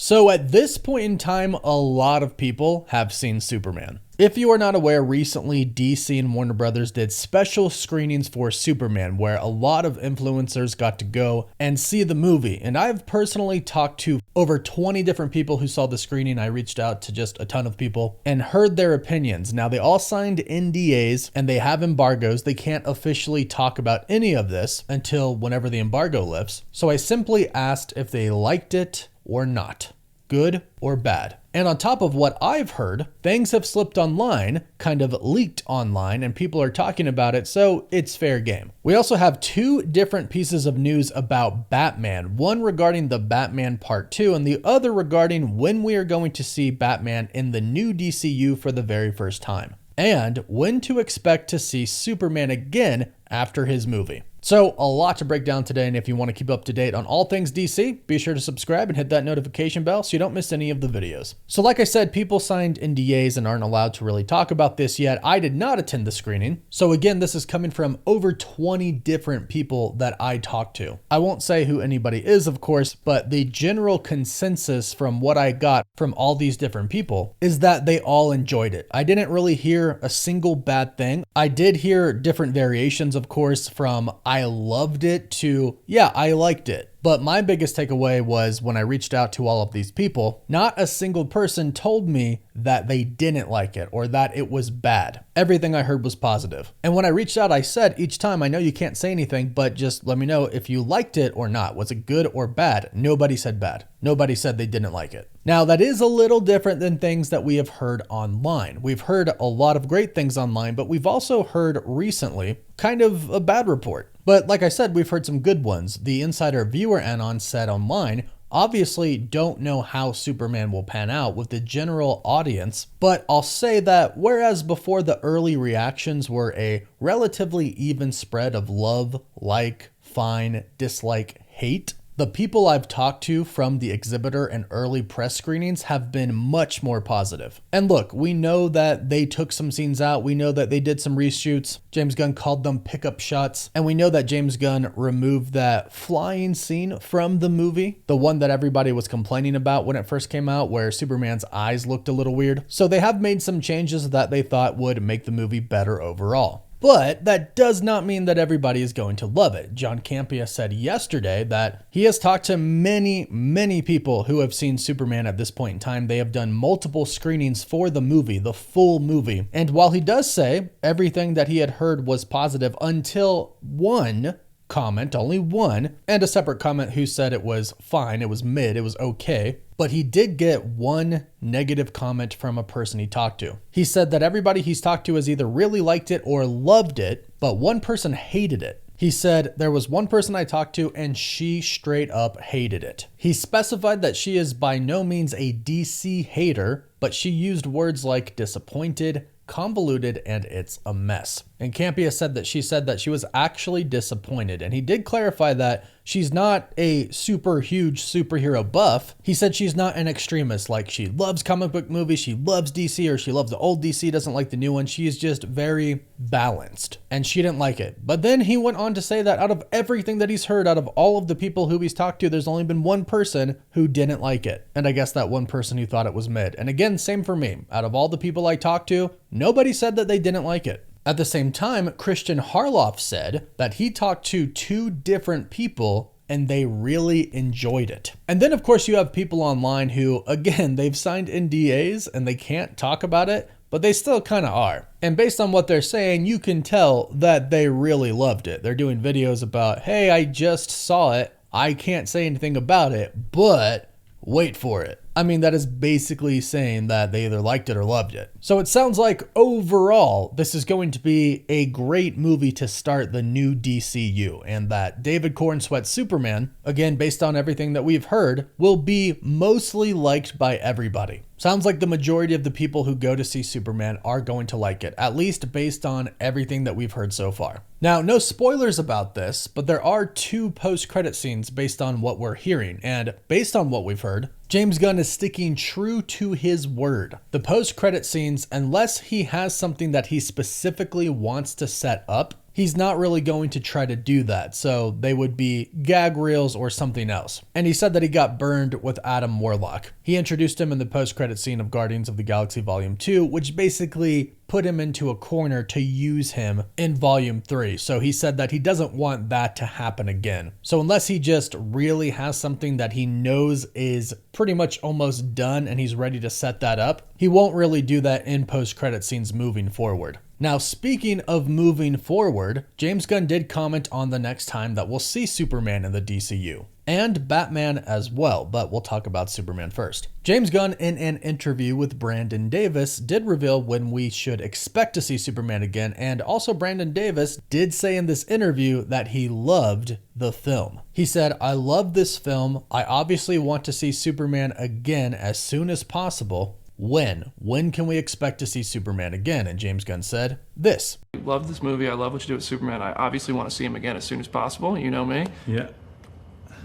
So at this point in time, a lot of people have seen Superman. If you are not aware, recently DC and Warner Brothers did special screenings for Superman where a lot of influencers got to go and see the movie. And I've personally talked to over 20 different people who saw the screening. I reached out to just a ton of people and heard their opinions. Now, they all signed NDAs and they have embargoes. They can't officially talk about any of this until whenever the embargo lifts. So I simply asked if they liked it or not, good or bad. And on top of what I've heard, things have slipped online, kind of leaked online, and people are talking about it, so it's fair game. We also have two different pieces of news about Batman, one regarding the Batman Part 2 and the other regarding when we are going to see Batman in the new DCU for the very first time, and when to expect to see Superman again after his movie. So a lot to break down today, and if you want to keep up to date on all things DC, be sure to subscribe and hit that notification bell so you don't miss any of the videos. So like I said, people signed NDAs and aren't allowed to really talk about this yet. I did not attend the screening. So again, this is coming from over 20 different people that I talked to. I won't say who anybody is, of course, but the general consensus from what I got from all these different people is that they all enjoyed it. I didn't really hear a single bad thing. I did hear different variations, of course, from I loved it to, yeah, I liked it. But my biggest takeaway was when I reached out to all of these people, not a single person told me that they didn't like it or that it was bad. Everything I heard was positive. And when I reached out, I said each time, I know you can't say anything, but just let me know if you liked it or not. Was it good or bad? Nobody said bad. Nobody said they didn't like it. Now, that is a little different than things that we have heard online. We've heard a lot of great things online, but we've also heard recently kind of a bad report. But like I said, we've heard some good ones. The insider viewer Anon said online, obviously don't know how Superman will pan out with the general audience, but I'll say that whereas before the early reactions were a relatively even spread of love, like, fine, dislike, hate, the people I've talked to from the exhibitor and early press screenings have been much more positive. And look, we know that they took some scenes out. We know that they did some reshoots. James Gunn called them pickup shots. And we know that James Gunn removed that flying scene from the movie, the one that everybody was complaining about when it first came out, where Superman's eyes looked a little weird. So they have made some changes that they thought would make the movie better overall. But that does not mean that everybody is going to love it. John Campea said yesterday that he has talked to many people who have seen Superman at this point in time. They have done multiple screenings for the movie, the full movie. And while he does say everything that he had heard was positive until one comment, only one, and a separate comment who said it was fine, it was mid, it was okay. But he did get one negative comment from a person he talked to. He said that everybody he's talked to has either really liked it or loved it, but one person hated it. He said, there was one person I talked to and she straight up hated it. He specified that she is by no means a DC hater, but she used words like disappointed, convoluted, and it's a mess. And Campea said that she was actually disappointed. And he did clarify that she's not a super huge superhero buff. He said she's not an extremist, like she loves comic book movies, she loves DC, or she loves the old DC, doesn't like the new one. She is just very balanced and she didn't like it. But then he went on to say that out of everything that he's heard, out of all of the people who he's talked to, there's only been one person who didn't like it. And I guess that one person who thought it was mid. And again, same for me. Out of all the people I talked to, nobody said that they didn't like it. At the same time, Christian Harloff said that he talked to two different people and they really enjoyed it. And then of course you have people online who, again, they've signed NDAs and they can't talk about it, but they still kind of are. And based on what they're saying, you can tell that they really loved it. They're doing videos about, hey, I just saw it. I can't say anything about it, but wait for it. I mean, that is basically saying that they either liked it or loved it. So it sounds like overall, this is going to be a great movie to start the new DCU, and that David Cornsweet's Superman, again, based on everything that we've heard, will be mostly liked by everybody. Sounds like the majority of the people who go to see Superman are going to like it, at least based on everything that we've heard so far. Now, no spoilers about this, but there are two post-credit scenes based on what we're hearing, and based on what we've heard, James Gunn is sticking true to his word. The post-credit scenes, unless he has something that he specifically wants to set up, he's not really going to try to do that. So they would be gag reels or something else. And he said that he got burned with Adam Warlock. He introduced him in the post-credit scene of Guardians of the Galaxy Volume 2, which basically put him into a corner to use him in Volume 3. So he said that he doesn't want that to happen again. So unless he just really has something that he knows is pretty much almost done and he's ready to set that up, he won't really do that in post-credit scenes moving forward. Now, speaking of moving forward, James Gunn did comment on the next time that we'll see Superman in the DCU. And Batman as well, but we'll talk about Superman first. James Gunn, in an interview with Brandon Davis, did reveal when we should expect to see Superman again, and also Brandon Davis did say in this interview that he loved the film. He said, "I love this film. I obviously want to see Superman again as soon as possible. When? When can we expect to see Superman again?" And James Gunn said this. I love this movie. I love what you do with Superman. I obviously want to see him again as soon as possible. You know me. Yeah.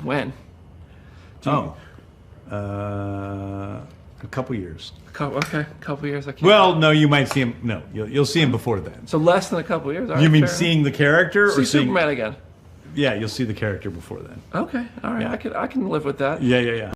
When? A couple years. Okay, a couple years. I can't. Well, no, you might see him. No, you'll see him before then. So less than a couple years. All You right, mean fair seeing the character enough. or See seeing Superman again? Yeah, you'll see the character before then. Okay, all right. Yeah. I can live with that. Yeah.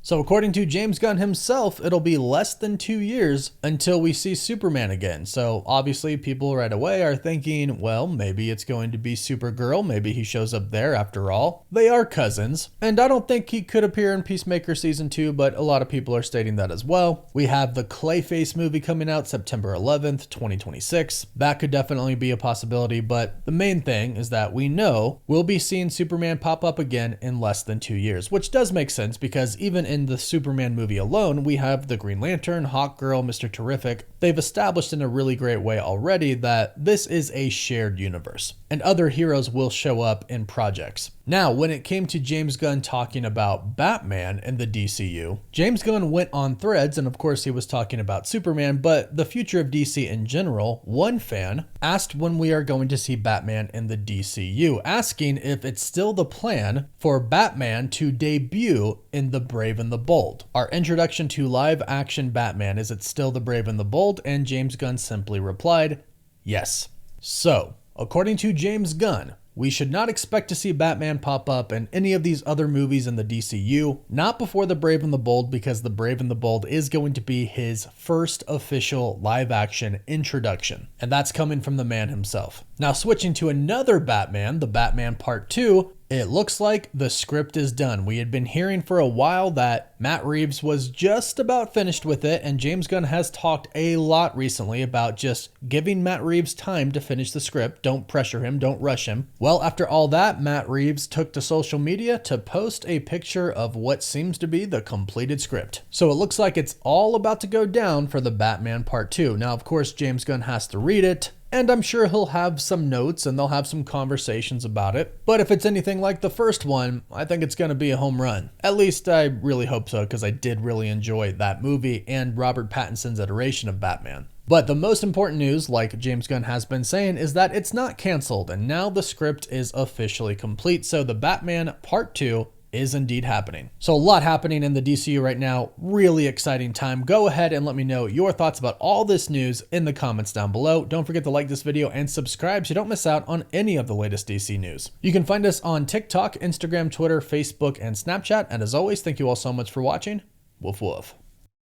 So according to James Gunn himself, it'll be less than 2 years until we see Superman again. So obviously people right away are thinking, well, maybe it's going to be Supergirl. Maybe he shows up there after all. They are cousins. And I don't think he could appear in Peacemaker Season 2, but a lot of people are stating that as well. We have the Clayface movie coming out September 11th, 2026. That could definitely be a possibility, but the main thing is that we know we'll be seeing Superman pop up again in less than 2 years, which does make sense because even in the Superman movie alone, we have the Green Lantern, Hawkgirl, Mr. Terrific. They've established in a really great way already that this is a shared universe, and other heroes will show up in projects. Now, when it came to James Gunn talking about Batman in the DCU, James Gunn went on Threads, and of course he was talking about Superman, but the future of DC in general. One fan asked when we are going to see Batman in the DCU, asking if it's still the plan for Batman to debut in The Brave and the Bold. Our introduction to live action Batman, is it still The Brave and the Bold? And James Gunn simply replied, yes. So, according to James Gunn, we should not expect to see Batman pop up in any of these other movies in the DCU, not before The Brave and the Bold, because The Brave and the Bold is going to be his first official live action introduction. And that's coming from the man himself. Now switching to another Batman, the Batman Part 2, it looks like the script is done. We had been hearing for a while that Matt Reeves was just about finished with it, and James Gunn has talked a lot recently about just giving Matt Reeves time to finish the script. Don't pressure him, don't rush him. Well, after all that, Matt Reeves took to social media to post a picture of what seems to be the completed script. So it looks like it's all about to go down for the Batman Part 2. Now, of course, James Gunn has to read it, and I'm sure he'll have some notes and they'll have some conversations about it. But if it's anything like the first one, I think it's going to be a home run. At least I really hope so, because I did really enjoy that movie and Robert Pattinson's iteration of Batman. But the most important news, like James Gunn has been saying, is that it's not canceled, and now the script is officially complete. So the Batman Part 2 is indeed happening. So a lot happening in the DCU right now. Really exciting time. Go ahead and let me know your thoughts about all this news in the comments down below. Don't forget to like this video and subscribe so you don't miss out on any of the latest DC news. You can find us on TikTok, Instagram, Twitter, Facebook, and Snapchat. And as always, thank you all so much for watching. Woof woof.